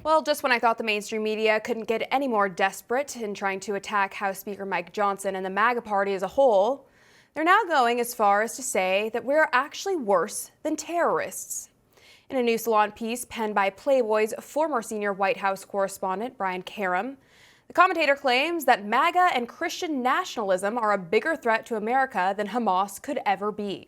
Well, just when I thought the mainstream media couldn't get any more desperate in trying to attack House Speaker Mike Johnson and the MAGA party as a whole, they're now going as far as to say that we're actually worse than terrorists. In a new Salon piece penned by Playboy's former senior White House correspondent Brian Karem, the commentator claims that MAGA and Christian nationalism are a bigger threat to America than Hamas could ever be.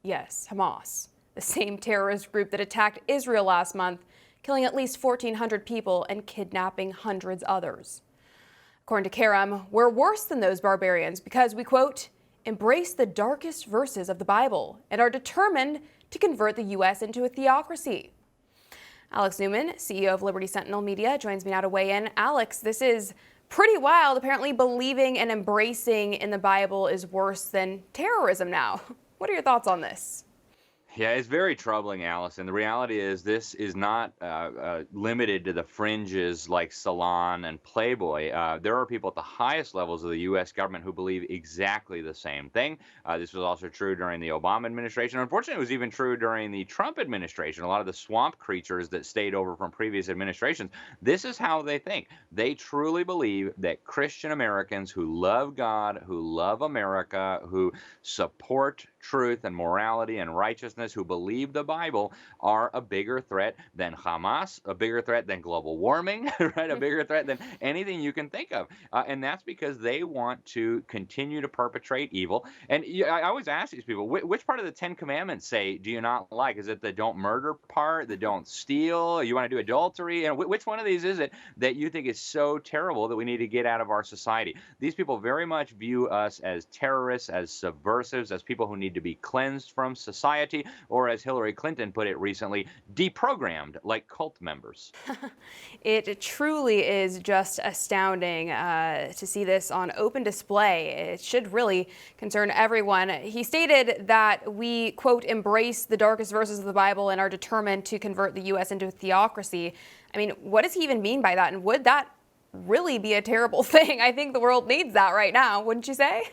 Yes, Hamas, the same terrorist group that attacked Israel last month, killing at least 1,400 people and kidnapping hundreds others. According to Karem, we're worse than those barbarians because we, quote, embrace the darkest verses of the Bible and are determined to convert the U.S. into a theocracy. Alex Newman, CEO of Liberty Sentinel Media, joins me now to weigh in. Alex, this is pretty wild. Apparently believing and embracing in the Bible is worse than terrorism now. What are your thoughts on this? Yeah, it's very troubling, Allison. The reality is this is not limited to the fringes like Salon and Playboy. There are people at the highest levels of the U.S. government who believe exactly the same thing. This was also true during the Obama administration. Unfortunately, it was even true during the Trump administration. A lot of the swamp creatures that stayed over from previous administrations, this is how they think. They truly believe that Christian Americans who love God, who love America, who support truth and morality and righteousness, who believe the Bible, are a bigger threat than Hamas, a bigger threat than global warming, right? A bigger threat than anything you can think of. And that's because they want to continue to perpetrate evil. And I always ask these people, which part of the Ten Commandments say do you not like? Is it the don't murder part, the don't steal, you want to do adultery? And which one of these is it that you think is so terrible that we need to get out of our society? These people very much view us as terrorists, as subversives, as people who need to be cleansed from society, or as Hillary Clinton put it recently, deprogrammed like cult members. It truly is just astounding to see this on open display. It should really concern everyone. He stated that we, quote, embrace the darkest verses of the Bible and are determined to convert the U.S. into a theocracy. I mean, what does he even mean by that? And would that really be a terrible thing? I think the world needs that right now, wouldn't you say?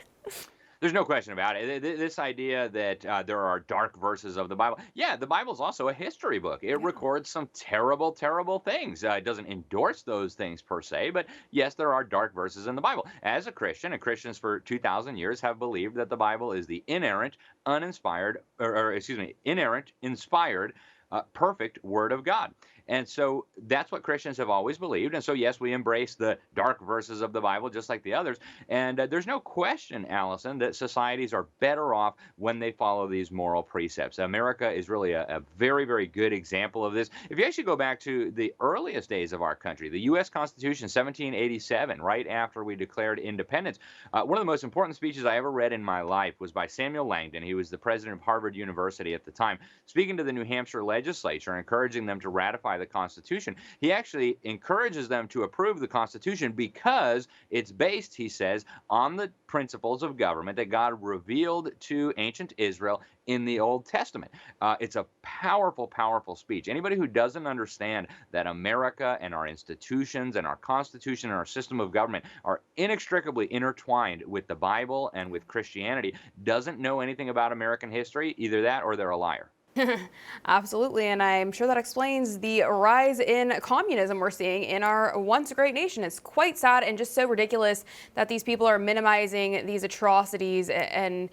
There's no question about it. This idea that there are dark verses of the Bible. Yeah, the Bible's also a history book. It records some terrible, terrible things. It doesn't endorse those things per se, but yes, there are dark verses in the Bible. As a Christian, and Christians for 2,000 years have believed that the Bible is the inerrant, uninspired, inerrant, inspired, perfect Word of God. And so that's what Christians have always believed. And so, yes, we embrace the dark verses of the Bible just like the others. And there's no question, Allison, that societies are better off when they follow these moral precepts. America is really a very, very good example of this. If you actually go back to the earliest days of our country, the U.S. Constitution, 1787, right after we declared independence, one of the most important speeches I ever read in my life was by Samuel Langdon. He was the president of Harvard University at the time, speaking to the New Hampshire legislature, encouraging them to ratify the Constitution. He actually encourages them to approve the Constitution because it's based, he says, on the principles of government that God revealed to ancient Israel in the Old Testament. It's a powerful, powerful speech. Anybody who doesn't understand that America and our institutions and our Constitution and our system of government are inextricably intertwined with the Bible and with Christianity doesn't know anything about American history. Either that or they're a liar. Absolutely, and I'm sure that explains the rise in communism we're seeing in our once great nation. It's quite sad and just so ridiculous that these people are minimizing these atrocities and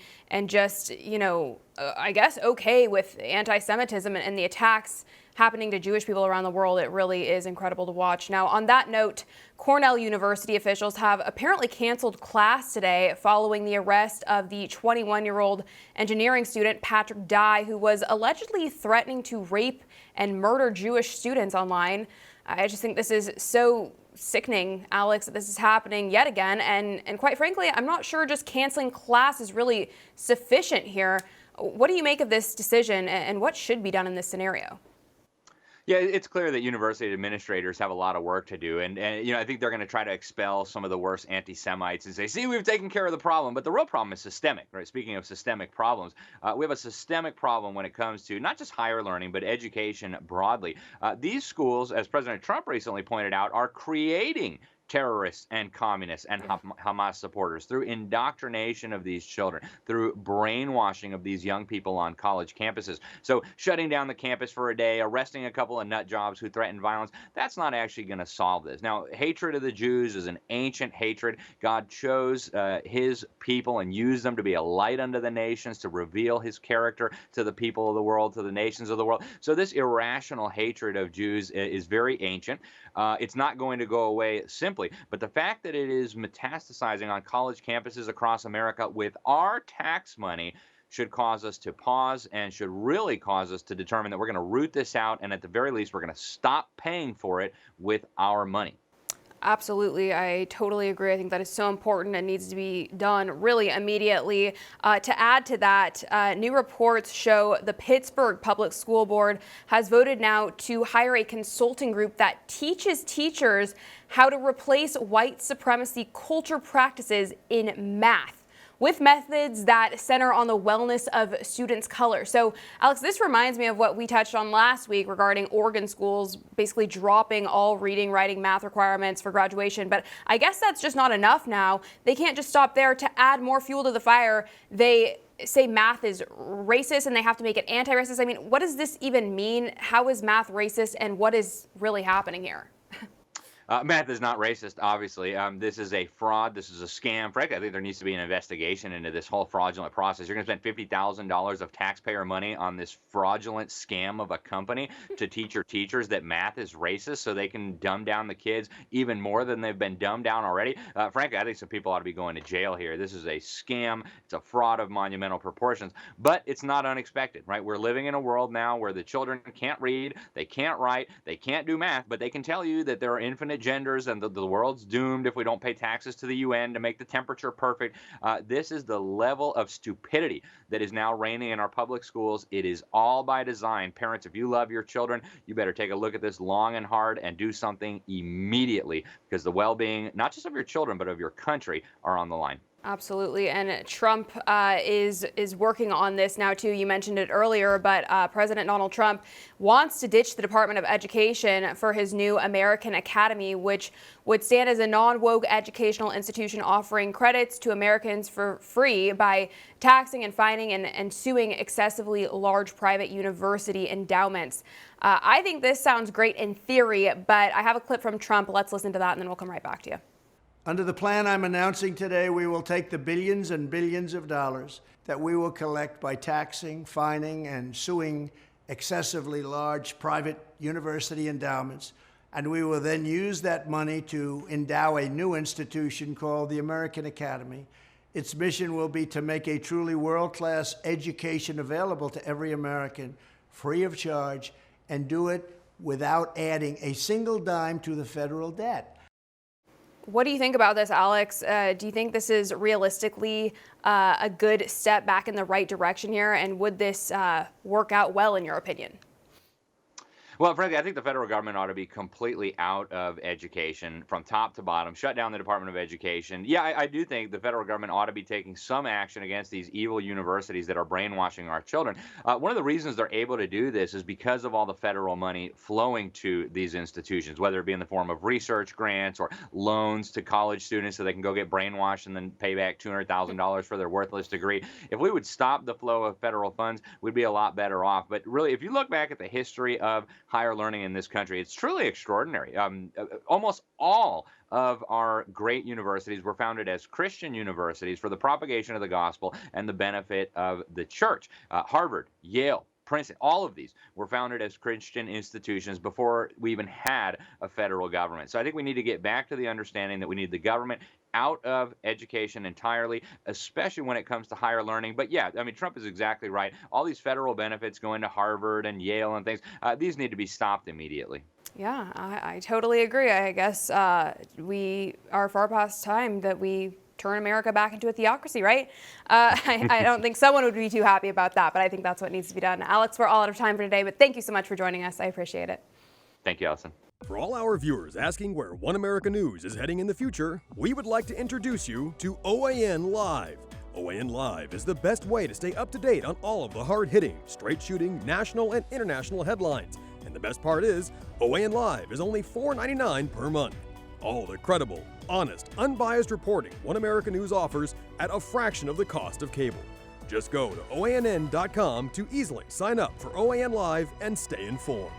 just, I guess, okay with anti-Semitism and the attacks happening to Jewish people around the world. It really is incredible to watch. Now, on that note, Cornell University officials have apparently canceled class today following the arrest of the 21-year-old engineering student Patrick Dye, who was allegedly threatening to rape and murder Jewish students online. I just think this is so sickening, Alex, that this is happening yet again. And quite frankly, I'm not sure just canceling class is really sufficient here. What do you make of this decision and what should be done in this scenario? Yeah, it's clear that university administrators have a lot of work to do. And I think they're going to try to expel some of the worst anti-Semites and say, see, we've taken care of the problem. But the real problem is systemic, right? Speaking of systemic problems, we have a systemic problem when it comes to not just higher learning, but education broadly. These schools, as President Trump recently pointed out, are creating terrorists and communists and Hamas supporters, through indoctrination of these children, through brainwashing of these young people on college campuses. So shutting down the campus for a day, arresting a couple of nut jobs who threaten violence, that's not actually going to solve this. Now, hatred of the Jews is an ancient hatred. God chose his people and used them to be a light unto the nations, to reveal his character to the people of the world, to the nations of the world. So this irrational hatred of Jews is very ancient. It's not going to go away simply, but the fact that it is metastasizing on college campuses across America with our tax money should cause us to pause and should really cause us to determine that we're going to root this out, and at the very least, we're going to stop paying for it with our money. Absolutely. I totally agree. I think that is so important and needs to be done really immediately. To add to that, new reports show the Pittsburgh Public School Board has voted now to hire a consulting group that teaches teachers how to replace white supremacy culture practices in math with methods that center on the wellness of students' color. So, Alex, this reminds me of what we touched on last week regarding Oregon schools basically dropping all reading, writing, math requirements for graduation. But I guess that's just not enough now. They can't just stop there. To add more fuel to the fire, they say math is racist and they have to make it anti-racist. I mean, what does this even mean? How is math racist, and what is really happening here? Math is not racist, obviously. This is a fraud. This is a scam. Frankly, I think there needs to be an investigation into this whole fraudulent process. You're going to spend $50,000 of taxpayer money on this fraudulent scam of a company to teach your teachers that math is racist so they can dumb down the kids even more than they've been dumbed down already. Frankly, I think some people ought to be going to jail here. This is a scam. It's a fraud of monumental proportions, but it's not unexpected, right? We're living in a world now where the children can't read, they can't write, they can't do math, but they can tell you that there are infinite genders and the world's doomed if we don't pay taxes to the UN to make the temperature perfect. This is the level of stupidity that is now reigning in our public schools. It is all by design. Parents, if you love your children, you better take a look at this long and hard and do something immediately, because the well-being, not just of your children, but of your country, are on the line. Absolutely. And Trump is working on this now, too. You mentioned it earlier, but President Donald Trump wants to ditch the Department of Education for his new American Academy, which would stand as a non-woke educational institution offering credits to Americans for free by taxing and fining and suing excessively large private university endowments. I think this sounds great in theory, but I have a clip from Trump. Let's listen to that, and then we'll come right back to you. Under the plan I'm announcing today, we will take the billions and billions of dollars that we will collect by taxing, fining, and suing excessively large private university endowments, and we will then use that money to endow a new institution called the American Academy. Its mission will be to make a truly world-class education available to every American, free of charge, and do it without adding a single dime to the federal debt. What do you think about this, Alex? Do you think this is realistically a good step back in the right direction here? And would this work out well, in your opinion? Well, frankly, I think the federal government ought to be completely out of education from top to bottom, shut down the Department of Education. Yeah, I do think the federal government ought to be taking some action against these evil universities that are brainwashing our children. One of the reasons they're able to do this is because of all the federal money flowing to these institutions, whether it be in the form of research grants or loans to college students so they can go get brainwashed and then pay back $200,000 for their worthless degree. If we would stop the flow of federal funds, we'd be a lot better off. But really, if you look back at the history of higher learning in this country, it's truly extraordinary. Almost all of our great universities were founded as Christian universities for the propagation of the gospel and the benefit of the church. Harvard, Yale, Princeton, all of these were founded as Christian institutions before we even had a federal government. So I think we need to get back to the understanding that we need the government out of education entirely, especially when it comes to higher learning. But yeah, I mean, Trump is exactly right. All these federal benefits going to Harvard and Yale and things, these need to be stopped immediately. Yeah, I totally agree. I guess we are far past time that we turn America back into a theocracy, right? I don't think someone would be too happy about that, but I think that's what needs to be done. Alex, we're all out of time for today, but thank you so much for joining us. I appreciate it. Thank you, Alison. For all our viewers asking where One America News is heading in the future, we would like to introduce you to OAN Live. OAN Live is the best way to stay up to date on all of the hard-hitting, straight-shooting, national and international headlines. And the best part is, OAN Live is only $4.99 per month. All the credible, honest, unbiased reporting One America News offers at a fraction of the cost of cable. Just go to OANN.com to easily sign up for OAN Live and stay informed.